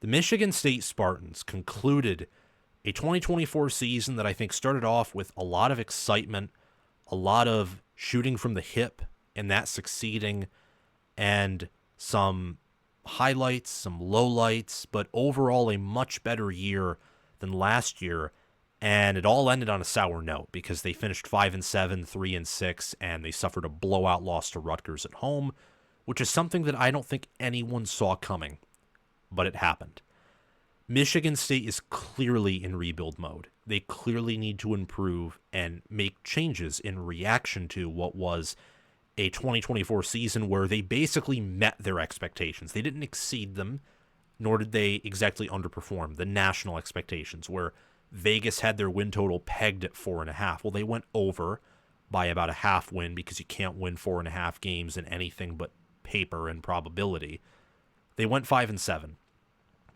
The Michigan State Spartans concluded a 2024 season that I think started off with a lot of excitement, a lot of shooting from the hip, and that succeeding, and some highlights, some lowlights, but overall a much better year than last year. And it all ended on a sour note because they finished 5-7, 3-6, and they suffered a blowout loss to Rutgers at home, which is something that I don't think anyone saw coming, but it happened. Michigan State is clearly in rebuild mode. They clearly need to improve and make changes in reaction to what was a 2024 season where they basically met their expectations. They didn't exceed them, nor did they exactly underperform the national expectations, where Vegas had their win total pegged at 4.5. Well, they went over by about a half win because you can't win 4.5 games in anything but paper and probability. They went 5-7.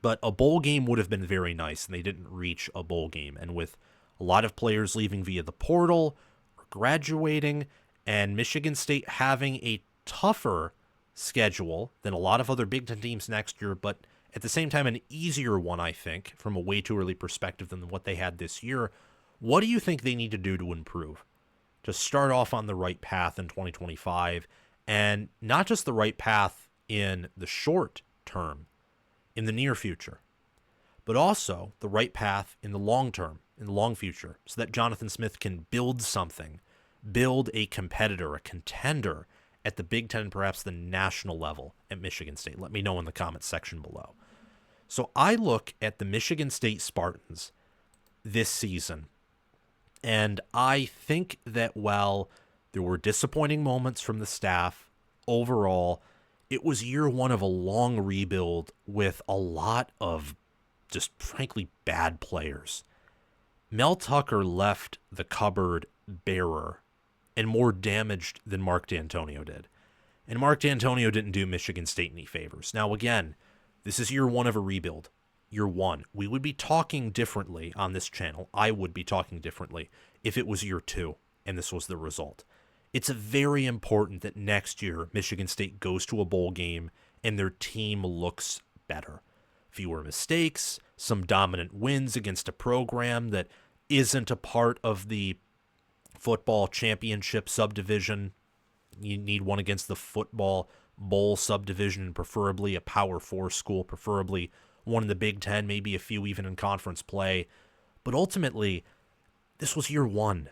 But a bowl game would have been very nice, and they didn't reach a bowl game. And with a lot of players leaving via the portal or graduating, and Michigan State having a tougher schedule than a lot of other Big Ten teams next year, but at the same time an easier one, I think, from a way too early perspective than what they had this year, what do you think they need to do to improve? To start off on the right path in 2025, and not just the right path in the short term, in the near future, but also the right path in the long term, in the long future, so that Jonathan Smith can build something, build a competitor, a contender at the Big Ten, perhaps the national level at Michigan State. Let me know in the comments section below. So I look at the Michigan State Spartans this season, and I think that while there were disappointing moments from the staff, overall, it was year one of a long rebuild with a lot of just frankly bad players. Mel Tucker left the cupboard barer and more damaged than Mark D'Antonio did. And Mark D'Antonio didn't do Michigan State any favors. Now, again, this is year one of a rebuild. Year one. We would be talking differently on this channel. I would be talking differently if it was year two and this was the result. It's very important that next year Michigan State goes to a bowl game and their team looks better. Fewer mistakes, some dominant wins against a program that isn't a part of the football championship subdivision. You need one against the football bowl subdivision, preferably a Power 4 school, preferably one in the Big Ten, maybe a few even in conference play. But ultimately, this was year one.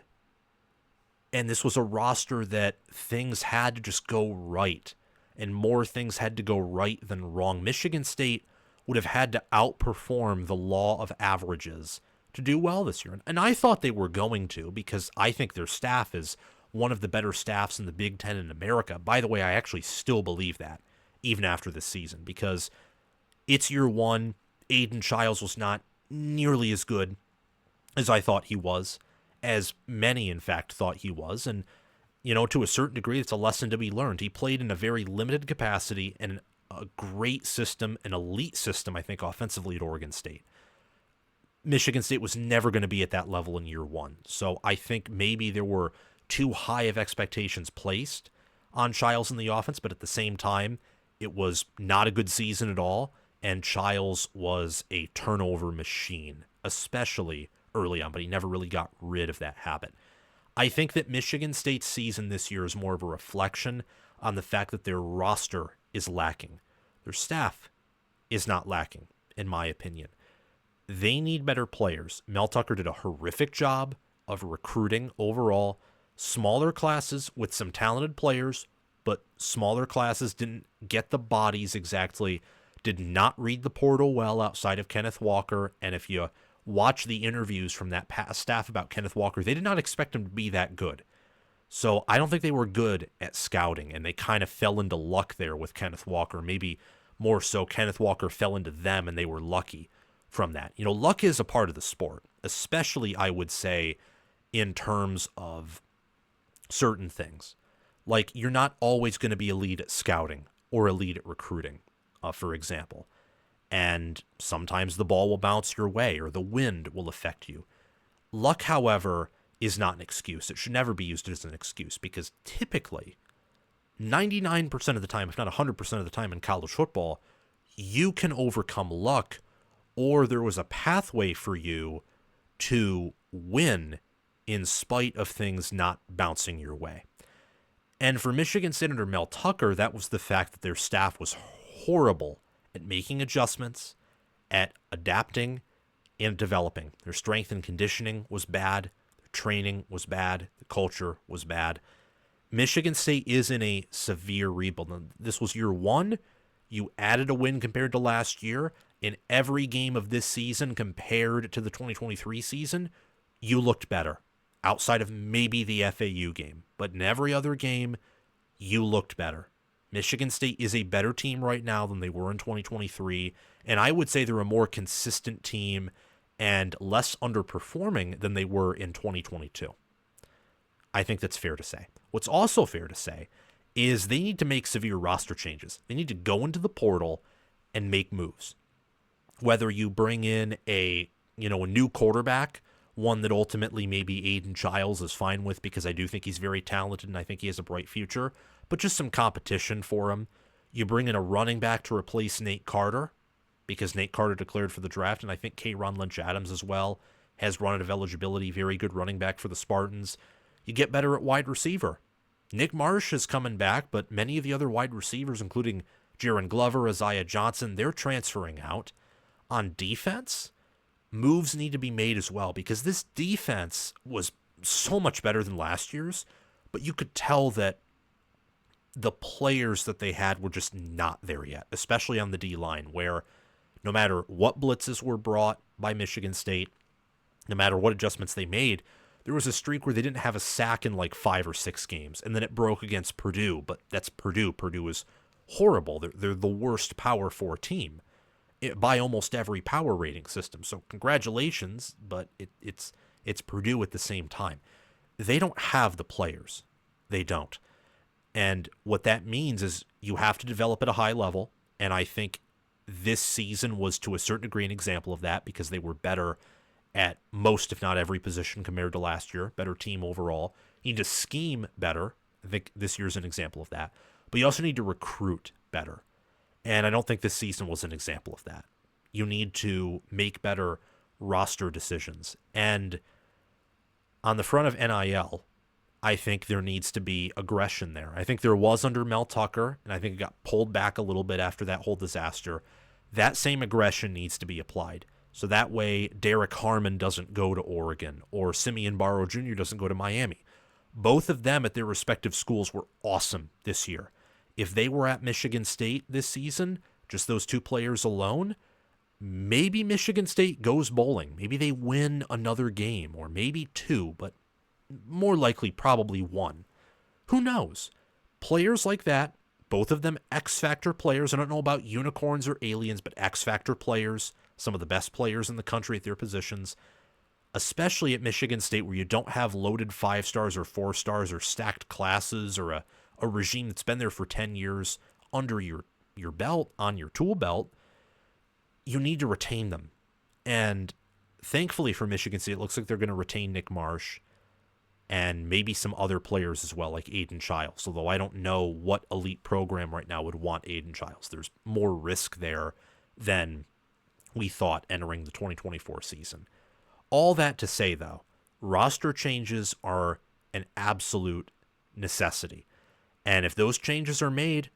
And this was a roster that things had to just go right. And more things had to go right than wrong. Michigan State would have had to outperform the law of averages to do well this year. And I thought they were going to, because I think their staff is one of the better staffs in the Big Ten in America. By the way, I actually still believe that, even after this season, because it's year one. Aidan Chiles was not nearly as good as I thought he was, as many, in fact, thought he was. And, you know, to a certain degree, it's a lesson to be learned. He played in a very limited capacity in a great system, an elite system, I think, offensively at Oregon State. Michigan State was never going to be at that level in year one. So I think maybe there were too high of expectations placed on Chiles in the offense, but at the same time, it was not a good season at all, and Chiles was a turnover machine, especially early on, but he never really got rid of that habit. I think that Michigan State's season this year is more of a reflection on the fact that their roster is lacking. Their staff is not lacking, in my opinion. They need better players. Mel Tucker did a horrific job of recruiting overall. Smaller classes with some talented players, but smaller classes didn't get the bodies exactly, did not read the portal well outside of Kenneth Walker, and if you watch the interviews from that past staff about Kenneth Walker, they did not expect him to be that good. So I don't think they were good at scouting, and they kind of fell into luck there with Kenneth Walker. Maybe more so Kenneth Walker fell into them, and they were lucky from that. You know, luck is a part of the sport, especially, I would say, in terms of certain things. Like, you're not always going to be elite at scouting or elite at recruiting, for example. And sometimes the ball will bounce your way or the wind will affect you. Luck, however, is not an excuse. It should never be used as an excuse, because typically, 99% of the time, if not 100% of the time in college football, you can overcome luck, or there was a pathway for you to win in spite of things not bouncing your way. And for Michigan State under Mel Tucker, that was the fact that their staff was horrible at making adjustments, at adapting, and developing. Their strength and conditioning was bad. Their training was bad. The culture was bad. Michigan State is in a severe rebuild. This was year one. You added a win compared to last year. In every game of this season compared to the 2023 season, you looked better. Outside of maybe the FAU game. But in every other game, you looked better. Michigan State is a better team right now than they were in 2023. And I would say they're a more consistent team and less underperforming than they were in 2022. I think that's fair to say. What's also fair to say is they need to make severe roster changes. They need to go into the portal and make moves. Whether you bring in a new quarterback, one that ultimately maybe Aidan Chiles is fine with because I do think he's very talented and I think he has a bright future, but just some competition for him. You bring in a running back to replace Nate Carter because Nate Carter declared for the draft, and I think K'Ron Lynch-Adams as well has run out of eligibility, very good running back for the Spartans. You get better at wide receiver. Nick Marsh is coming back, but many of the other wide receivers, including Jaron Glover, Isaiah Johnson, they're transferring out. On defense, moves need to be made as well because this defense was so much better than last year's, but you could tell that the players that they had were just not there yet, especially on the D-line, where no matter what blitzes were brought by Michigan State, no matter what adjustments they made, there was a streak where they didn't have a sack in like 5 or 6 games, and then it broke against Purdue, but that's Purdue. Purdue is horrible. They're the worst Power 4 team by almost every power rating system. So congratulations, but it's Purdue at the same time. They don't have the players. They don't. And what that means is you have to develop at a high level, and I think this season was to a certain degree an example of that because they were better at most, if not every position compared to last year. Better team overall. You need to scheme better. I think this year's an example of that. But you also need to recruit better. And I don't think this season was an example of that. You need to make better roster decisions. And on the front of NIL, I think there needs to be aggression there. I think there was under Mel Tucker, and I think it got pulled back a little bit after that whole disaster. That same aggression needs to be applied. So that way, Derek Harmon doesn't go to Oregon, or Simeon Barrow Jr. doesn't go to Miami. Both of them at their respective schools were awesome this year. If they were at Michigan State this season, just those two players alone, maybe Michigan State goes bowling. Maybe they win another game, or maybe 2, but more likely probably 1. Who knows? Players like that, both of them X-Factor players. I don't know about unicorns or aliens, but X-Factor players, some of the best players in the country at their positions, especially at Michigan State where you don't have loaded 5 stars or 4 stars or stacked classes or a regime that's been there for 10 years under your belt, on your tool belt. You need to retain them. And thankfully for Michigan State, it looks like they're going to retain Nick Marsh and maybe some other players as well, like Aidan Chiles, although I don't know what elite program right now would want Aidan Chiles. There's more risk there than we thought entering the 2024 season. All that to say, though, roster changes are an absolute necessity. And if those changes are made,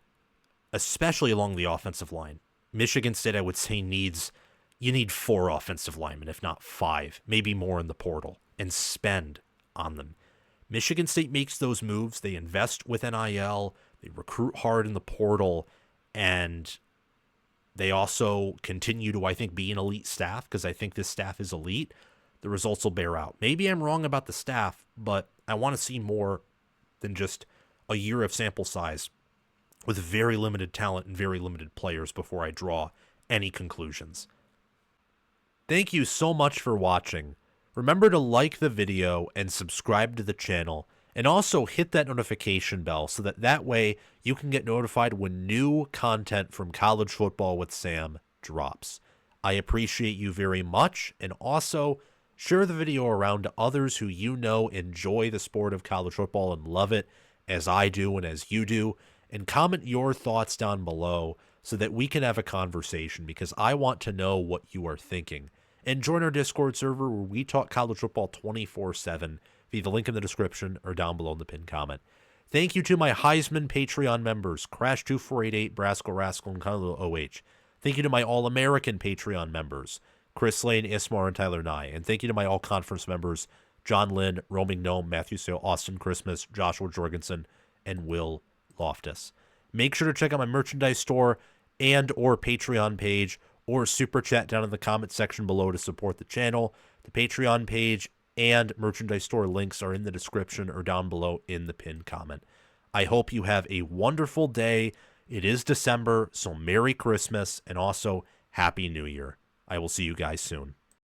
especially along the offensive line, Michigan State, I would say, you need 4 offensive linemen, if not 5, maybe more in the portal, and spend on them. Michigan State makes those moves. They invest with NIL. They recruit hard in the portal. And they also continue to, I think, be an elite staff because I think this staff is elite. The results will bear out. Maybe I'm wrong about the staff, but I want to see more than just a year of sample size with very limited talent and very limited players before I draw any conclusions. Thank you so much for watching. Remember to like the video and subscribe to the channel, and also hit that notification bell so that way you can get notified when new content from College Football with Sam drops. I appreciate you very much, and also share the video around to others who you know enjoy the sport of college football and love it as I do and as you do, and comment your thoughts down below so that we can have a conversation, because I want to know what you are thinking. And join our Discord server where we talk college football 24/7 via the link in the description or down below in the pinned comment. Thank you to my Heisman Patreon members, Crash2488, Brascal Rascal, and Carlo OH. Thank you to my All-American Patreon members, Chris Lane, Ismar, and Tyler Nye. And thank you to my All-Conference members, John Lynn, Roaming Gnome, Matthew Sale, Austin Christmas, Joshua Jorgensen, and Will Loftus. Make sure to check out my merchandise store and or Patreon page, or super chat down in the comment section below to support the channel. The Patreon page and merchandise store links are in the description or down below in the pinned comment. I hope you have a wonderful day. It is December, so Merry Christmas and also Happy New Year. I will see you guys soon.